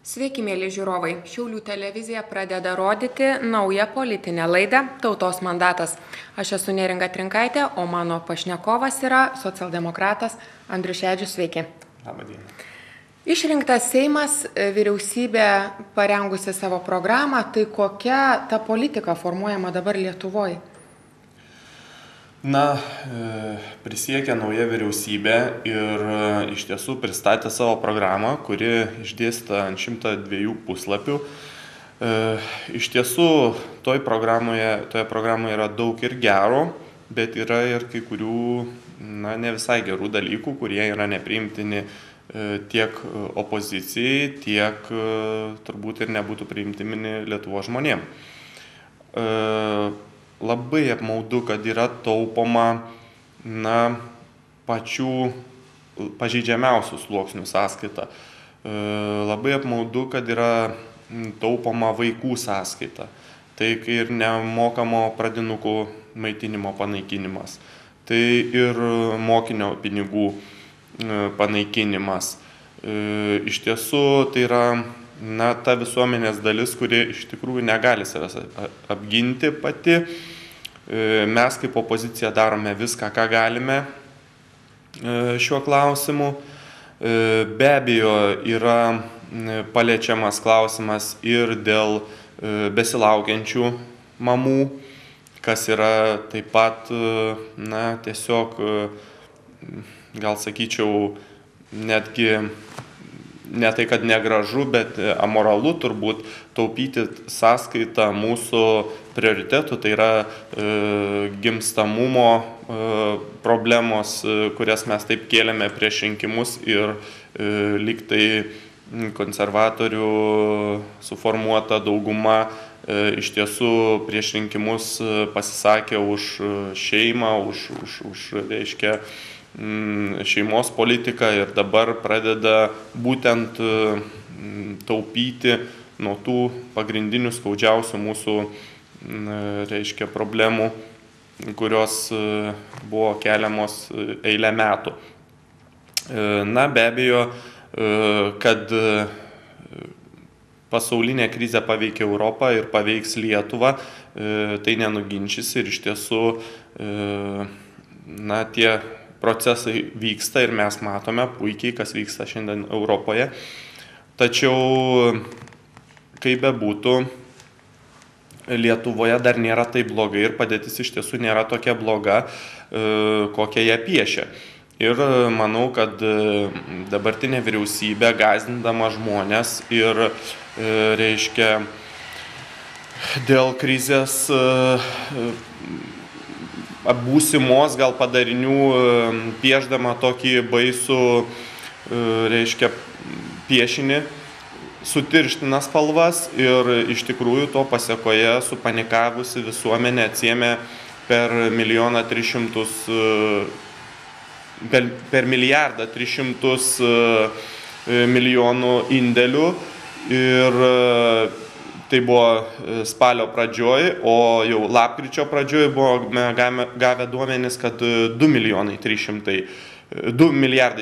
Sveiki, mėly žiūrovai. Šiaulių televizija pradeda rodyti naują politinę laidą Tautos mandatas. Aš esu Neringa Trinkaitė, o mano pašnekovas yra socialdemokratas Andrius Šedžius. Sveiki. Labą dieną. Išrinktas Seimas, vyriausybė parengusi savo programą, tai kokia ta politika formuojama dabar Lietuvoje? Prisiekė nauja vyriausybė ir iš tiesų pristatė savo programą, kuri išdėstyta ant 102 puslapių. Iš tiesų, toje programoje yra daug ir gero, bet yra ir kai kurių ne visai gerų dalykų, kurie yra nepriimtini tiek opozicijai, tiek turbūt ir nebūtų priimtini Lietuvos žmonėm. Labai apmaudu, kad yra taupoma pačių pažeidžiamiausių sluoksnių sąskaita. Labai apmaudu, kad yra taupoma vaikų sąskaita. Tai ir nemokamo pradinukų maitinimo panaikinimas. Tai ir mokinio pinigų panaikinimas. Iš tiesų, tai yra ta visuomenės dalis, kuri iš tikrųjų negali savęs apginti pati. Mes kaip opozicija darome viską, ką galime šiuo klausimu. Be abejo, yra paliečiamas klausimas ir dėl besilaukiančių mamų, kas yra taip pat, tiesiog, gal sakyčiau, netgi ne tai, kad negražu, bet amoralu turbūt taupyti sąskaitą mūsų prioritetų, tai yra gimstamumo problemos, kurias mes taip kėlėme prieš rinkimus ir lyg tai konservatorių suformuota dauguma iš tiesų prieš rinkimus pasisakė už šeimą, už reiškia, šeimos politiką ir dabar pradeda būtent taupyti nuo tų pagrindinių skaudžiausių mūsų, reiškia, problemų, kurios buvo keliamos eilę metų. Be abejo, kad pasaulinė krizė paveikia Europą ir paveiks Lietuvą, tai nenuginčys ir iš tiesų tie procesai vyksta ir mes matome puikiai, kas vyksta šiandien Europoje. Tačiau, kaip bebūtų, Lietuvoje dar nėra taip blogai ir padėtis iš tiesų nėra tokia bloga, kokią jie piešia. Ir manau, kad dabartinė vyriausybė gąsdindama žmonės ir, reiškia, dėl krizės būsimos gal padarinių piešdama tokį baisų, reiškia, piešinį, sutirština spalvas ir iš tikrųjų to pasekoje supanikavusi visuomenė atsiėmė per 1 milijardą 300 milijonų indėlių ir tai buvo spalio pradžioj, o jau lapkričio pradžioj buvome gavę duomenis, kad 2 milijardai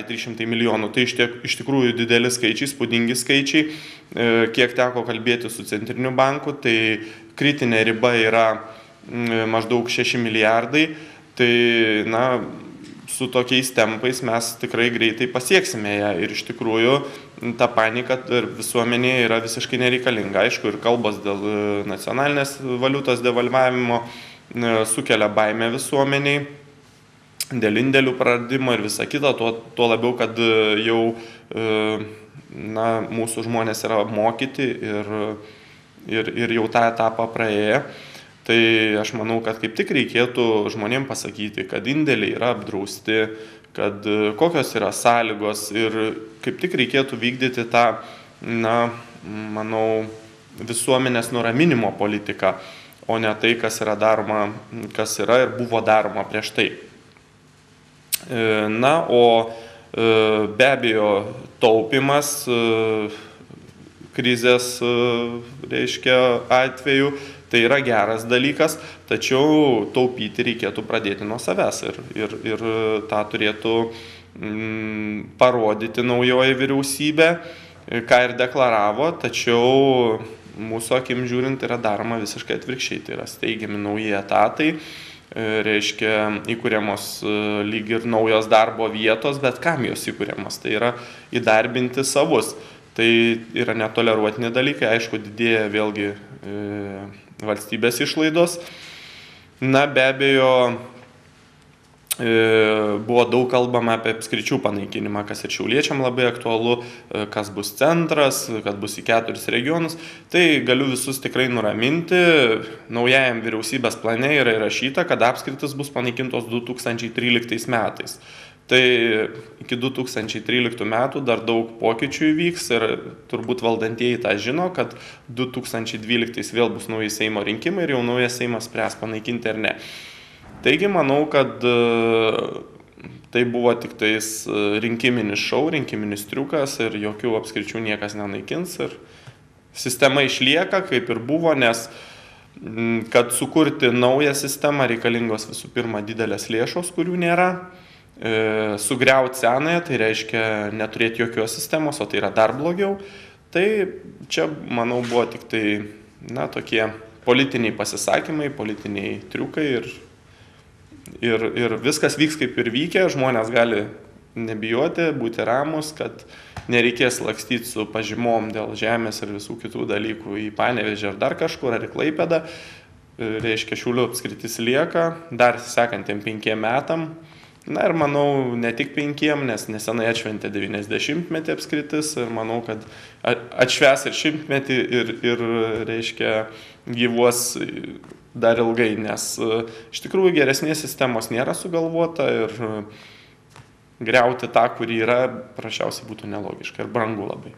300 milijonų. Tai iš tikrųjų dideli skaičiai, spūdingi skaičiai. Kiek teko kalbėti su Centriniu banku, tai kritinė riba yra maždaug 6 milijardai. Tai, su tokiais tempais mes tikrai greitai pasieksime ją ir iš tikrųjų ta panika visuomenėje yra visiškai nereikalinga. Aišku, ir kalbos dėl nacionalinės valiutos devalvavimo sukelia baimę visuomeniai, dėl indėlių praradimo ir visa kita, tuo labiau, kad jau mūsų žmonės yra apmokyti ir jau tą etapą praėję. Tai aš manau, kad kaip tik reikėtų žmonėms pasakyti, kad indėliai yra apdrausti, kad kokios yra sąlygos ir kaip tik reikėtų vykdyti tą, manau, visuomenės nuraminimo politiką, o ne tai, kas yra daroma, kas yra ir buvo daroma prieš tai. O be abejo, taupimas krizės, reiškia, atveju, tai yra geras dalykas, tačiau taupyti reikėtų pradėti nuo savęs ir tą turėtų parodyti naujoji vyriausybė. ką ir deklaravo, tačiau mūsų akim žiūrint yra daroma visiškai atvirkščiai. Tai yra steigiami nauji etatai, reiškia įkūriamos lyg ir naujos darbo vietos, bet kam jos įkūriamos? Tai yra įdarbinti savus. Tai yra netoleruotini dalykai, aišku, didėja vėlgi valstybės išlaidos. Na, be abejo, buvo daug kalbama apie apskričių panaikinimą, kas ir šiauliečiam labai aktualu, kas bus centras, kad bus į 4 regionus. Tai galiu visus tikrai nuraminti. Naujajam vyriausybės plane yra įrašyta, kad apskritis bus panaikintos 2013 metais. Tai iki 2013 metų dar daug pokyčių įvyks ir turbūt valdantieji tą žino, kad 2012 vėl bus nauji Seimo rinkimai ir jau naujas Seimas spręs panaikinti ar ne. Taigi manau, kad tai buvo tik tais rinkiminis šou, rinkiminis triukas ir jokių apskričių niekas nenaikins. Ir sistema išlieka kaip ir buvo, nes kad sukurti naują sistemą reikalingos visų pirma didelės lėšos, kurių nėra. Sugriauti senąją, tai reiškia neturėti jokios sistemos, o tai yra dar blogiau. Tai čia, manau, buvo tik tai, tokie politiniai pasisakymai, politiniai triukai ir viskas vyks kaip ir vykė, žmonės gali nebijoti, būti ramus, kad nereikės lakstyti su pažymom dėl žemės ir visų kitų dalykų į Panevėžį ar dar kažkur, ar į Klaipėdą. Reiškia, Šiaulių apskritis lieka, dar sekantiem 5 metam. Na ir manau, ne tik 5, nes nesenai atšventė 90-metį apskritis ir manau, kad atšvęs ir 100-metį ir reiškia, gyvuos dar ilgai, nes iš tikrųjų geresnės sistemos nėra sugalvota ir griauti tą, kurį yra, prašiausiai būtų nelogiška ir brangu labai.